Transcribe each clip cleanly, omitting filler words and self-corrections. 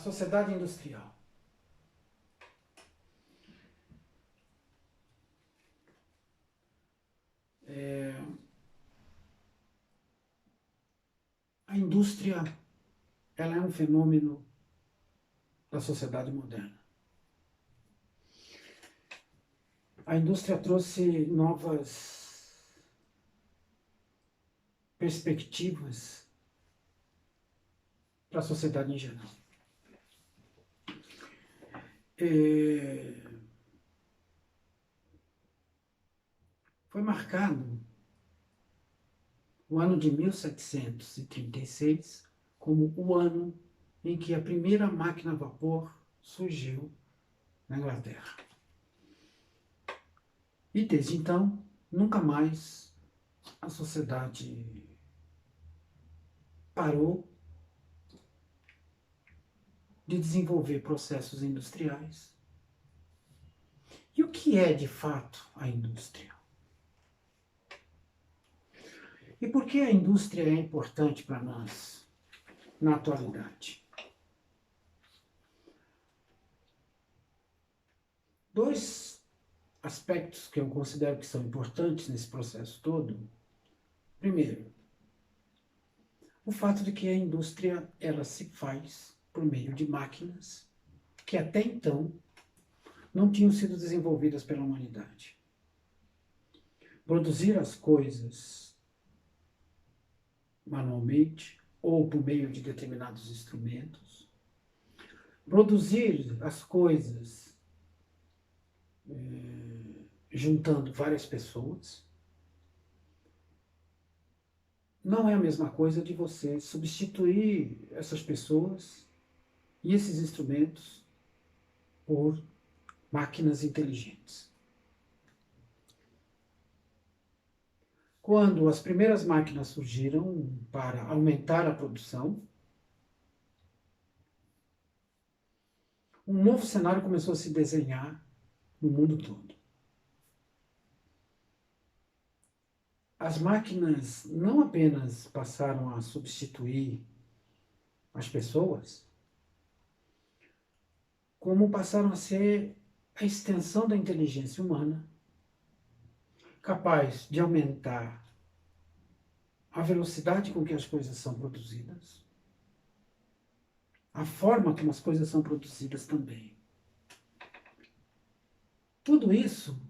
sociedade industrial. A indústria, ela é um fenômeno da sociedade moderna. A indústria trouxe novas perspectivas para a sociedade em geral. Foi marcado o ano de 1736 como o ano em que a primeira máquina a vapor surgiu na Inglaterra. E desde então, nunca mais a sociedade parou de desenvolver processos industriais. E o que é, de fato, a indústria? E por que a indústria é importante para nós na atualidade? Dois aspectos que eu considero que são importantes nesse processo todo. Primeiro, o fato de que a indústria ela se faz por meio de máquinas que até então não tinham sido desenvolvidas pela humanidade. Produzir as coisas manualmente ou por meio de determinados instrumentos, produzir as coisas juntando várias pessoas, não é a mesma coisa de você substituir essas pessoas e esses instrumentos por máquinas inteligentes. Quando as primeiras máquinas surgiram para aumentar a produção, um novo cenário começou a se desenhar no mundo todo. As máquinas não apenas passaram a substituir as pessoas, como passaram a ser a extensão da inteligência humana, capaz de aumentar a velocidade com que as coisas são produzidas, a forma como as coisas são produzidas também. Tudo isso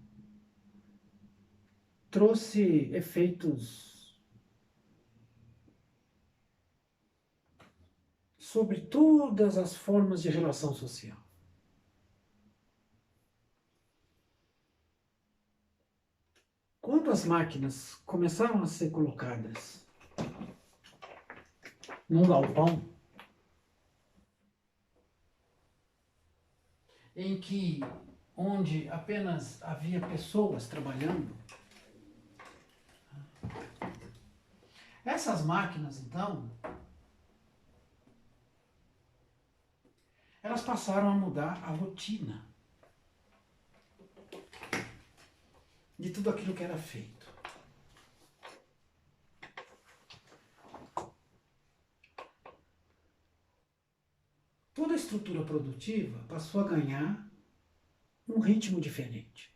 trouxe efeitos sobre todas as formas de relação social. Quando as máquinas começaram a ser colocadas num galpão, onde apenas havia pessoas trabalhando, essas máquinas, então, elas passaram a mudar a rotina de tudo aquilo que era feito. Toda a estrutura produtiva passou a ganhar um ritmo diferente.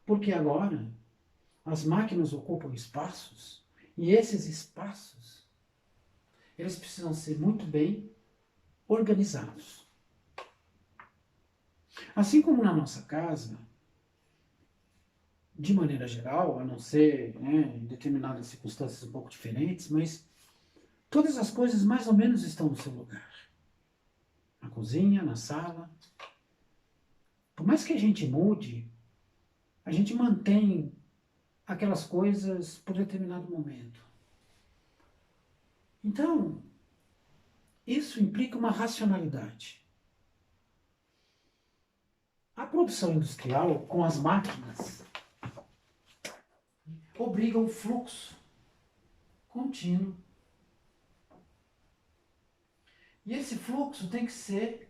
Porque agora as máquinas ocupam espaços e esses espaços eles precisam ser muito bem organizados. Assim como na nossa casa, de maneira geral, a não ser em determinadas circunstâncias um pouco diferentes, mas todas as coisas mais ou menos estão no seu lugar. Na cozinha, na sala. Por mais que a gente mude, a gente mantém aquelas coisas por determinado momento. Então, isso implica uma racionalidade. A produção industrial, com as máquinas, obriga um fluxo contínuo. E esse fluxo tem que ser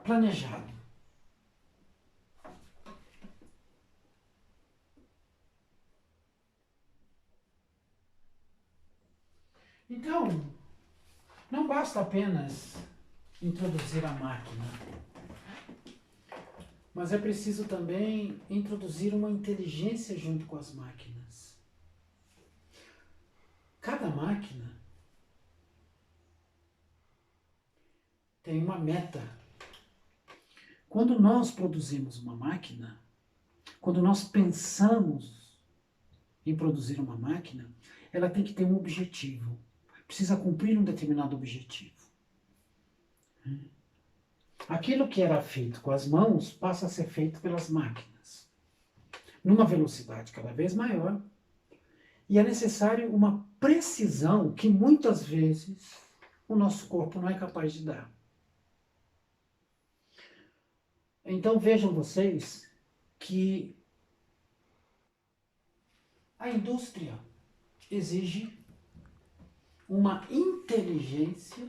planejado. Então, basta apenas introduzir a máquina, mas é preciso também introduzir uma inteligência junto com as máquinas. Cada máquina tem uma meta. Quando nós produzimos uma máquina, quando nós pensamos em produzir uma máquina, ela tem que ter um objetivo. Precisa cumprir um determinado objetivo. Aquilo que era feito com as mãos passa a ser feito pelas máquinas, numa velocidade cada vez maior, e é necessário uma precisão que muitas vezes o nosso corpo não é capaz de dar. Então vejam vocês que a indústria exige uma inteligência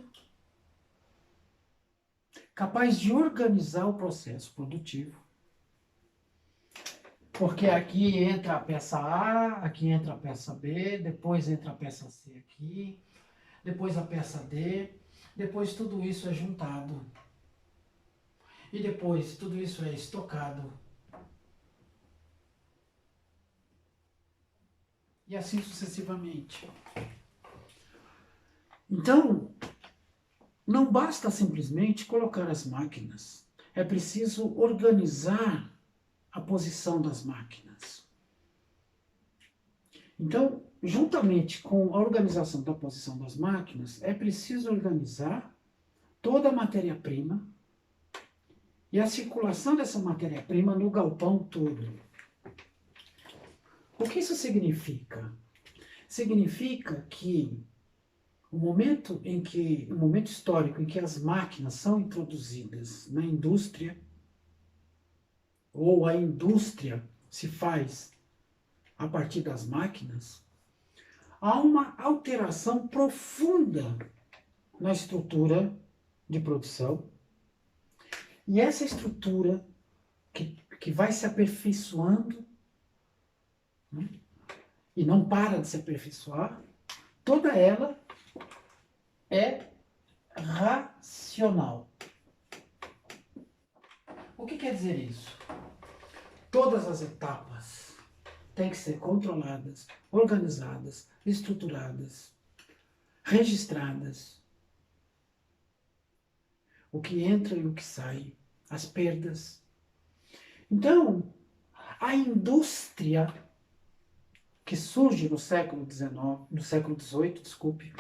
capaz de organizar o processo produtivo. Porque aqui entra a peça A, aqui entra a peça B, depois entra a peça C aqui, depois a peça D, depois tudo isso é juntado. E depois tudo isso é estocado. E assim sucessivamente. Então, não basta simplesmente colocar as máquinas. É preciso organizar a posição das máquinas. Então, juntamente com a organização da posição das máquinas, é preciso organizar toda a matéria-prima e a circulação dessa matéria-prima no galpão todo. O que isso significa? Significa que o momento histórico em que as máquinas são introduzidas na indústria, ou a indústria se faz a partir das máquinas, há uma alteração profunda na estrutura de produção. E essa estrutura que vai se aperfeiçoando, né, e não para de se aperfeiçoar, toda ela é racional. O que quer dizer isso? Todas as etapas têm que ser controladas, organizadas, estruturadas, registradas. O que entra e o que sai, as perdas. Então, a indústria que surge no século XVIII, desculpe,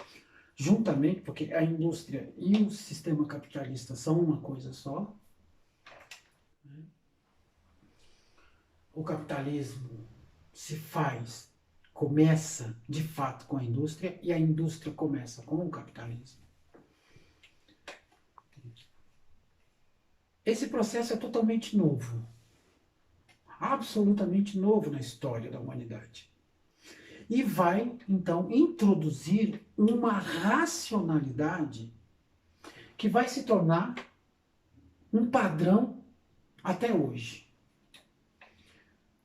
juntamente, porque a indústria e o sistema capitalista são uma coisa só. O capitalismo começa de fato com a indústria, e a indústria começa com o capitalismo. Esse processo é totalmente novo, absolutamente novo na história da humanidade. E vai, então, introduzir uma racionalidade que vai se tornar um padrão até hoje.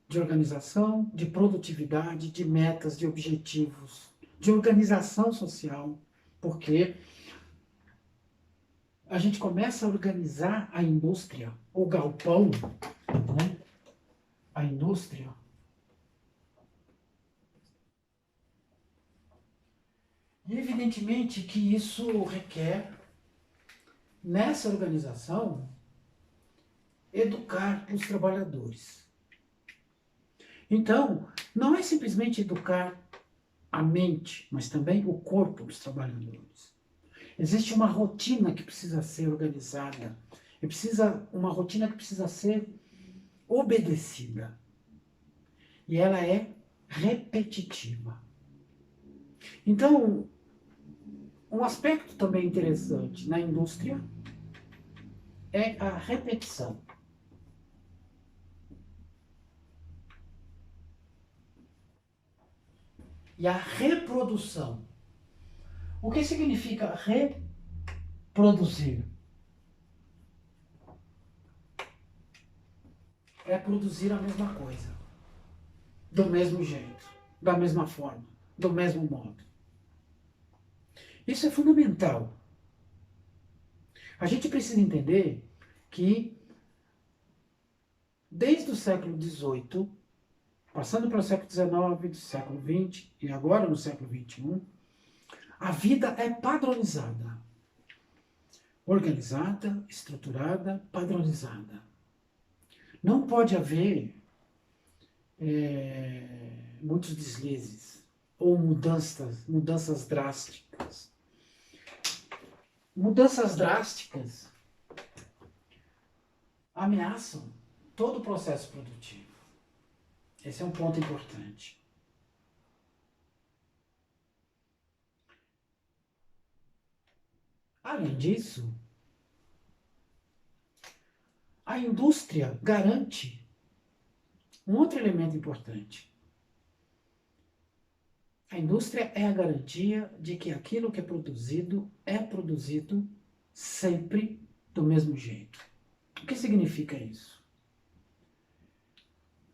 De organização, de produtividade, de metas, de objetivos, de organização social, porque a gente começa a organizar a indústria, o galpão, né? A indústria. E evidentemente que isso requer, nessa organização, educar os trabalhadores. Então, não é simplesmente educar a mente, mas também o corpo dos trabalhadores. Existe uma rotina que precisa ser organizada, uma rotina que precisa ser obedecida. E ela é repetitiva. Então, um aspecto também interessante na indústria é a repetição. E a reprodução. O que significa reproduzir? É produzir a mesma coisa, do mesmo jeito, da mesma forma, do mesmo modo. Isso é fundamental. A gente precisa entender que desde o século XVIII, passando pelo século XIX, do século XX e agora no século XXI, a vida é padronizada. Organizada, estruturada, padronizada. Não pode haver muitos deslizes ou mudanças drásticas. Mudanças drásticas ameaçam todo o processo produtivo. Esse é um ponto importante. Além disso, a indústria garante um outro elemento importante. A indústria é a garantia de que aquilo que é produzido sempre do mesmo jeito. O que significa isso?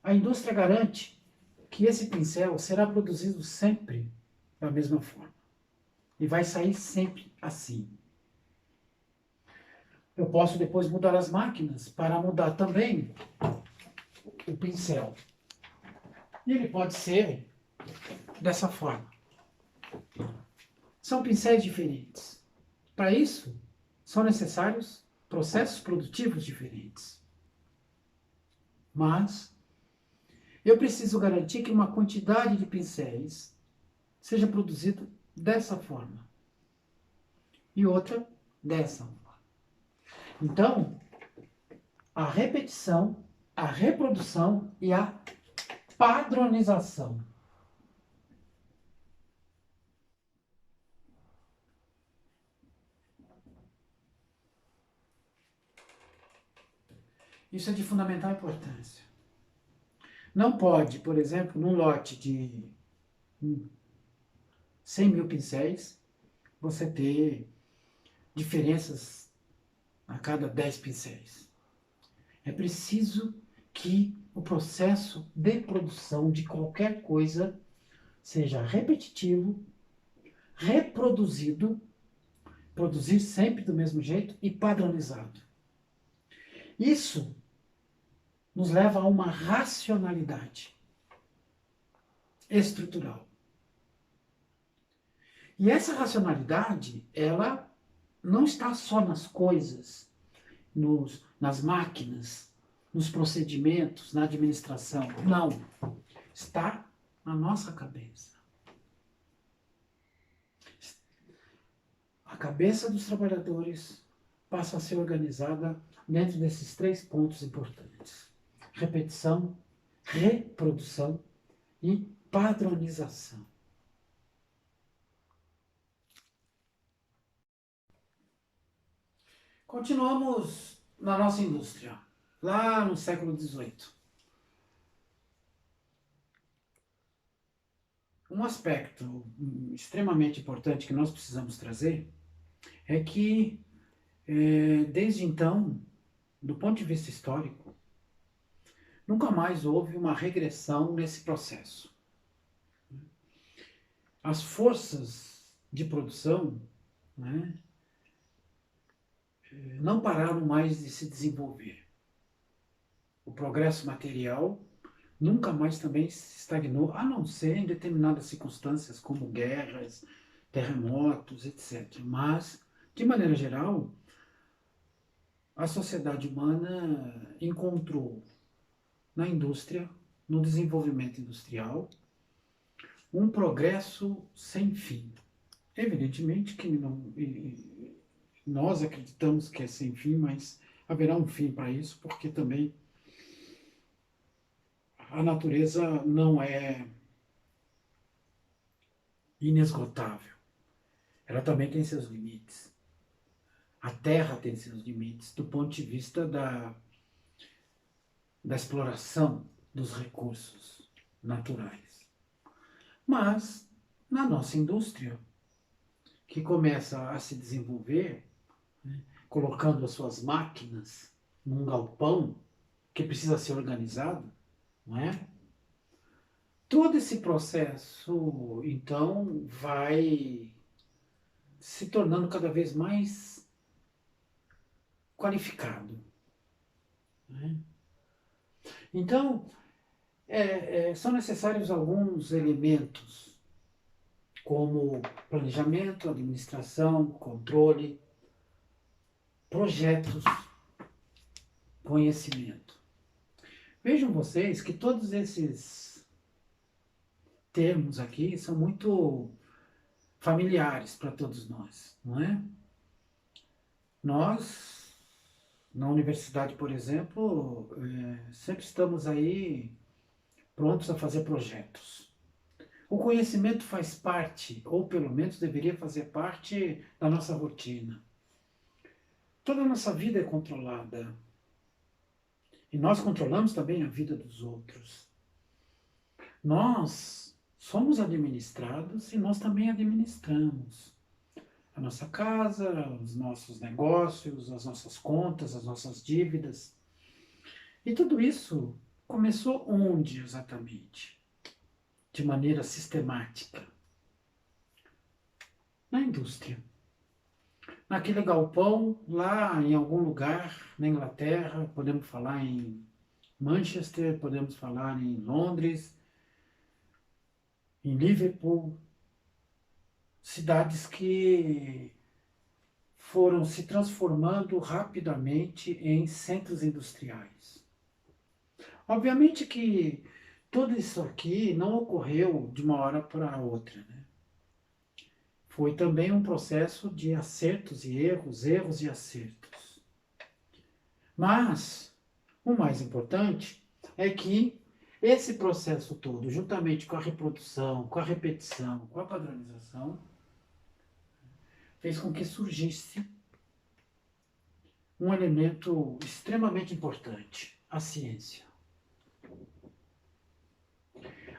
A indústria garante que esse pincel será produzido sempre da mesma forma e vai sair sempre assim. Eu posso depois mudar as máquinas para mudar também o pincel. E ele pode ser dessa forma. São pincéis diferentes. Para isso, são necessários processos produtivos diferentes. Mas eu preciso garantir que uma quantidade de pincéis seja produzido dessa forma e outra dessa forma. Então, a repetição, a reprodução e a padronização. Isso é de fundamental importância. Não pode, por exemplo, num lote de 100 mil pincéis, você ter diferenças a cada 10 pincéis. É preciso que o processo de produção de qualquer coisa seja repetitivo, reproduzido, produzir sempre do mesmo jeito e padronizado. Isso nos leva a uma racionalidade estrutural. E essa racionalidade, ela não está só nas coisas, nas máquinas, nos procedimentos, na administração. Não. Está na nossa cabeça. A cabeça dos trabalhadores passa a ser organizada dentro desses 3 pontos importantes: repetição, reprodução e padronização. Continuamos na nossa indústria, lá no século XVIII. Um aspecto extremamente importante que nós precisamos trazer é que, desde então, do ponto de vista histórico, nunca mais houve uma regressão nesse processo. As forças de produção, né, não pararam mais de se desenvolver. O progresso material nunca mais também se estagnou, a não ser em determinadas circunstâncias, como guerras, terremotos, etc. Mas, de maneira geral, a sociedade humana encontrou na indústria, no desenvolvimento industrial, um progresso sem fim. Evidentemente que nós acreditamos que é sem fim, mas haverá um fim para isso, porque também a natureza não é inesgotável. Ela também tem seus limites. A Terra tem seus limites do ponto de vista da exploração dos recursos naturais. Mas, na nossa indústria, que começa a se desenvolver, né, colocando as suas máquinas num galpão que precisa ser organizado, não é? Todo esse processo, então, vai se tornando cada vez mais qualificado, né? Então, são necessários alguns elementos, como planejamento, administração, controle, projetos, conhecimento. Vejam vocês que todos esses termos aqui são muito familiares para todos nós, não é? Nós, na universidade, por exemplo, sempre estamos aí prontos a fazer projetos. O conhecimento faz parte, ou pelo menos deveria fazer parte da nossa rotina. Toda a nossa vida é controlada. E nós controlamos também a vida dos outros. Nós somos administrados e nós também administramos a nossa casa, os nossos negócios, as nossas contas, as nossas dívidas. E tudo isso começou onde exatamente? De maneira sistemática? Na indústria. Naquele galpão, lá em algum lugar na Inglaterra, podemos falar em Manchester, podemos falar em Londres, em Liverpool, cidades que foram se transformando rapidamente em centros industriais. Obviamente que tudo isso aqui não ocorreu de uma hora para outra, né? Foi também um processo de acertos e erros, erros e acertos. Mas o mais importante é que esse processo todo, juntamente com a reprodução, com a repetição, com a padronização, fez com que surgisse um elemento extremamente importante, a ciência.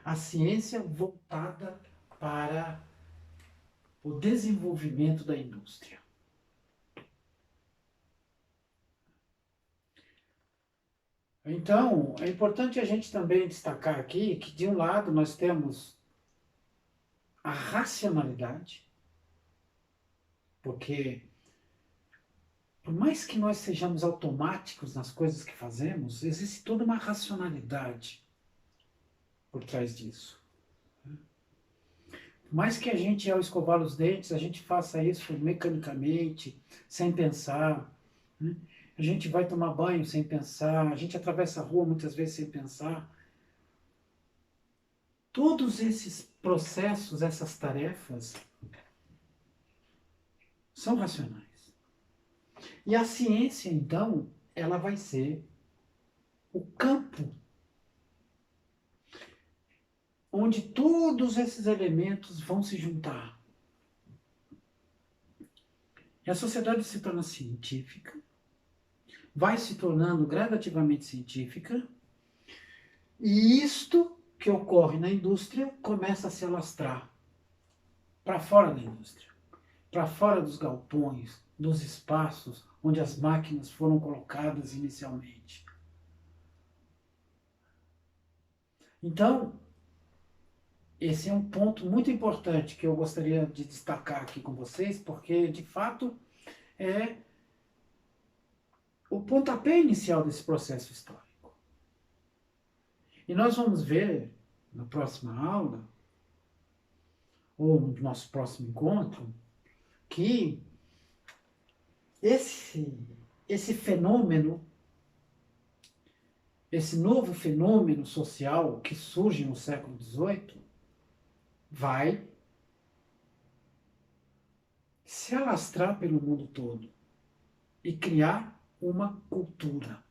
A ciência voltada para o desenvolvimento da indústria. Então, é importante a gente também destacar aqui que, de um lado, nós temos a racionalidade, porque, por mais que nós sejamos automáticos nas coisas que fazemos, existe toda uma racionalidade por trás disso. Por mais que a gente, ao escovar os dentes, a gente faça isso mecanicamente, sem pensar, né? A gente vai tomar banho sem pensar, a gente atravessa a rua muitas vezes sem pensar. Todos esses processos, essas tarefas, são racionais. E a ciência, então, ela vai ser o campo onde todos esses elementos vão se juntar. E a sociedade se torna científica, vai se tornando gradativamente científica, e isto que ocorre na indústria começa a se alastrar para fora da indústria, para fora dos galpões, dos espaços onde as máquinas foram colocadas inicialmente. Então, esse é um ponto muito importante que eu gostaria de destacar aqui com vocês, porque, de fato, é o pontapé inicial desse processo histórico. E nós vamos ver, na próxima aula, ou no nosso próximo encontro, que esse fenômeno, esse novo fenômeno social que surge no século XVIII, vai se alastrar pelo mundo todo e criar uma cultura.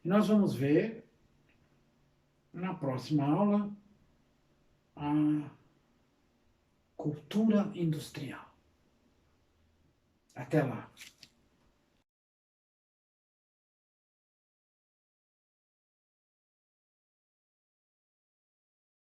E nós vamos ver na próxima aula a cultura industrial. Até lá.